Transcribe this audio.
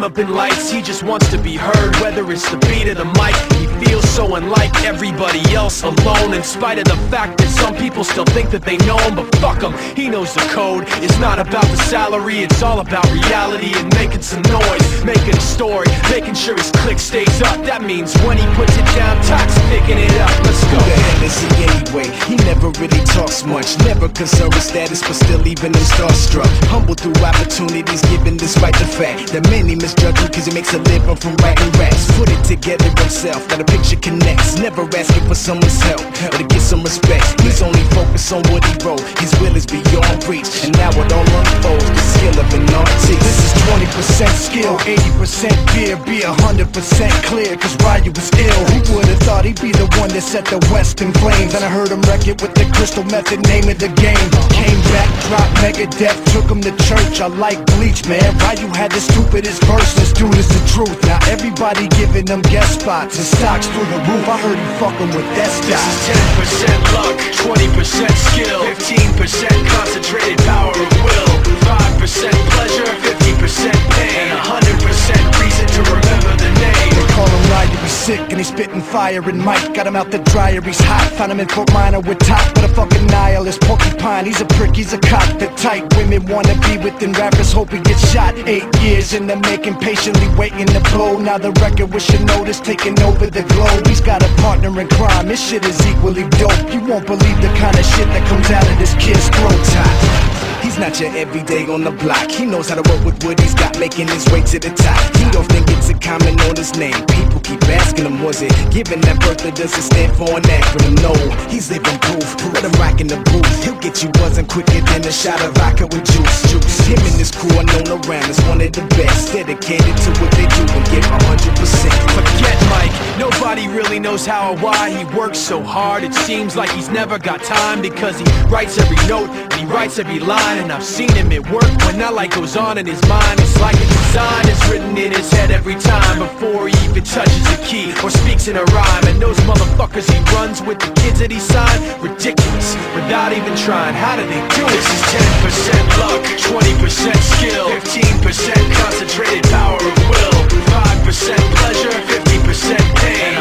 developing lights. He just wants to be heard, whether it's the beat or the mic. He feels so unlike everybody else, alone, in spite of the fact that some people still think that they know him. But fuck him, he knows the code. It's not about the salary, it's all about reality and making some noise, making a story, making sure his click stays up. That means when he puts it down, Tox picking it up. Let's go. Who the hell is he anyway? He never really talks much, never concerned with status, but still even him starstruck. Humble through opportunities, given despite the fact that many misjudge him cause he makes a living from writing raps. Put it together himself, now the picture connects. Never asking for someone's help, or to get some respect. He's only focused on what he wrote. His will is beyond reach, and now it all unfolds, the skill of an artist. This is 20% skill, 80% fear, be 100% clear, cause Ryu was ill. Who would've thought he'd be the one that set the West in flames? And I heard him wreck it with the Crystal Method, name of the game. Came back, dropped Megadeth, took him to church. I like Bleach, man. Ryu had the stupidest verse, this dude is the truth. Now everybody giving them guest spots, his stocks through the roof. I heard he fucking with that stock. This is 10% luck, 20% skill, 15% concentrated power of will, 5% pleasure, 50% pain, and 100% reason to remember the name. They call him Ryu, he's sick and he's spitting fire. And Mike got him out the dryer, he's hot. Found him in Fort Minor with top, but a fucking nihilist porcupine. He's a prick, he's a cop. The type women wanna be within, rappers hope he gets shot. 8 years in the making, patiently waiting to blow. Now the record with your notice taking over the globe. He's got a partner in crime, this shit is equally dope. You won't believe the kind of shit that comes out of this kid's throat. He's not your everyday on the block. He knows how to work with what he's got, making his way to the top. He don't think it's a comment on his name. People keep asking him, was it given that birth or does it stand for an acronym? No, he's living proof. Let him rock in the booth. He'll get you buzzing quicker than a shot of vodka with juice. Him and his crew are known around as one of the best, dedicated to what they do and give 100%. Forget Mike, nobody really knows how or why he works so hard. It seems like he's never got time, because he writes every note and he writes every line. And I've seen him at work when that light goes on in his mind. It's like a design is written in his head every time, before he even touches a key or speaks in a rhyme. And those motherfuckers he runs with, the kids that he signed, ridiculous, without even trying. How do they do it? This is 10% luck, 20% skill, 15% concentrated power of will, 5% pleasure, 50% pain,